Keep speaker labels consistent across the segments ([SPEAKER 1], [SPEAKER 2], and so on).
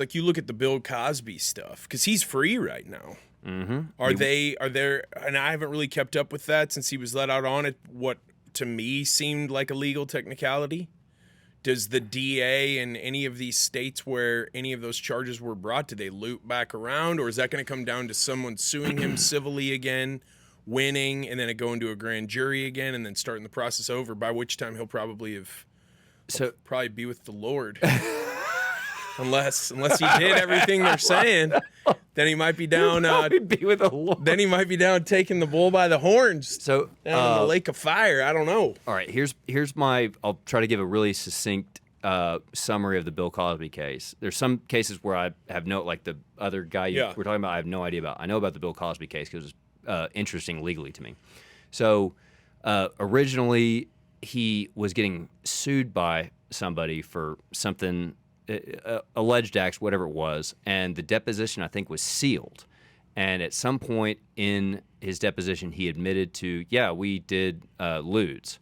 [SPEAKER 1] Like you look at the Bill Cosby stuff, because he's free right now.
[SPEAKER 2] Mm-hmm.
[SPEAKER 1] Are there, and I haven't really kept up with that since he was let out on it, what to me seemed like a legal technicality. Does the DA in any of these states where any of those charges were brought, do they loop back around, or is that going to come down to someone suing him civilly again, winning, and then it going to a grand jury again, and then starting the process over, by which time he'll probably probably be with the Lord. Unless he did everything they're saying, then he might be down.
[SPEAKER 2] Be with the Lord.
[SPEAKER 1] Then he might be down taking the bull by the horns.
[SPEAKER 2] So
[SPEAKER 1] down in the lake of fire. I don't know.
[SPEAKER 2] All right, here's my. I'll try to give a really succinct summary of the Bill Cosby case. There's some cases where I have like the other guy we're talking about, I have no idea about. I know about the Bill Cosby case because it was interesting legally to me. So originally he was getting sued by somebody for something. Alleged acts, whatever it was, and the deposition I think was sealed. And at some point in his deposition, he admitted to, we did lewds.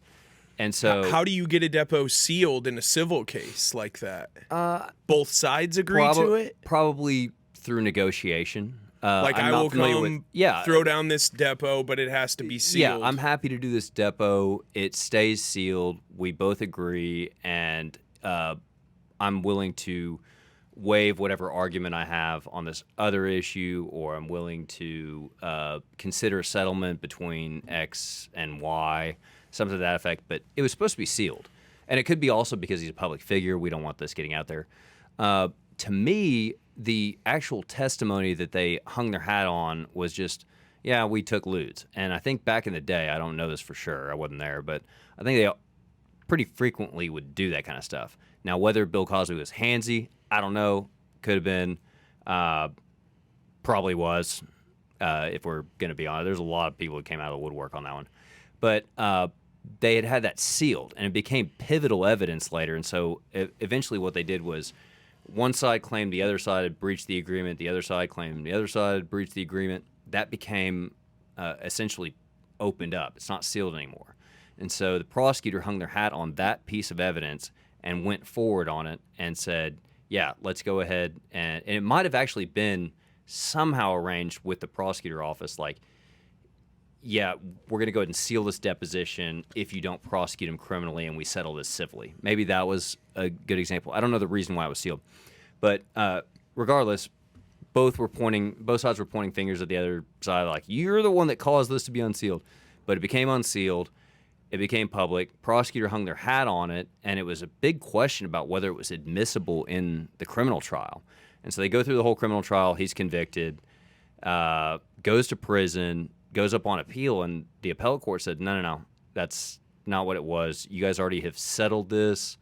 [SPEAKER 2] And so,
[SPEAKER 1] how do you get a depo sealed in a civil case like that? Both sides agree to it.
[SPEAKER 2] Probably through negotiation.
[SPEAKER 1] I will come, throw down this depo, but it has to be sealed.
[SPEAKER 2] Yeah, I'm happy to do this depo. It stays sealed. We both agree, and I'm willing to waive whatever argument I have on this other issue, or I'm willing to consider a settlement between X and Y, something to that effect. But it was supposed to be sealed. And it could be also because he's a public figure. We don't want this getting out there. To me, the actual testimony that they hung their hat on was just, we took lewds. And I think back in the day, I don't know this for sure, I wasn't there, but I think they pretty frequently would do that kind of stuff. Now, whether Bill Cosby was handsy, I don't know. Could have been. Probably was, if we're going to be honest. There's a lot of people who came out of the woodwork on that one. But they had that sealed, and it became pivotal evidence later. And so eventually what they did was one side claimed the other side had breached the agreement. The other side claimed the other side had breached the agreement. That became essentially opened up. It's not sealed anymore. And so the prosecutor hung their hat on that piece of evidence and went forward on it and said, let's go ahead. And it might have actually been somehow arranged with the prosecutor office, like, we're going to go ahead and seal this deposition if you don't prosecute him criminally and we settle this civilly. Maybe that was a good example. I don't know the reason why it was sealed. But regardless, both sides were pointing fingers at the other side, like, you're the one that caused this to be unsealed. But it became unsealed. It became public. Prosecutor hung their hat on it, and it was a big question about whether it was admissible in the criminal trial. And so they go through the whole criminal trial. He's convicted, goes to prison, goes up on appeal, and the appellate court said, no, that's not what it was. You guys already have settled this.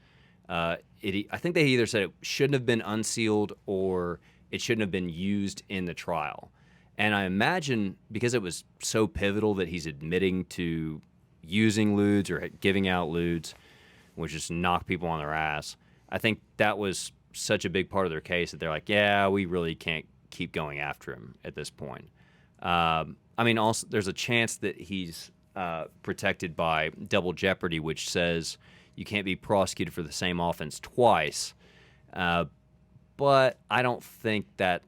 [SPEAKER 2] I think they either said it shouldn't have been unsealed or it shouldn't have been used in the trial. And I imagine because it was so pivotal that he's admitting to using lewds or giving out lewds, which just knock people on their ass, I think that was such a big part of their case that they're like, we really can't keep going after him at this point. Also, there's a chance that he's protected by double jeopardy, which says you can't be prosecuted for the same offense twice. But I don't think that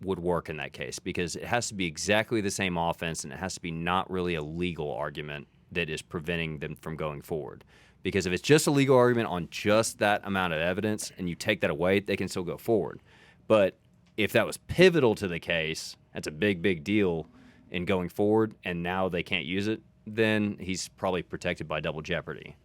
[SPEAKER 2] would work in that case because it has to be exactly the same offense and it has to be not really a legal argument that is preventing them from going forward. Because if it's just a legal argument on just that amount of evidence and you take that away, they can still go forward. But if that was pivotal to the case, that's a big, big deal in going forward, and now they can't use it, then he's probably protected by double jeopardy.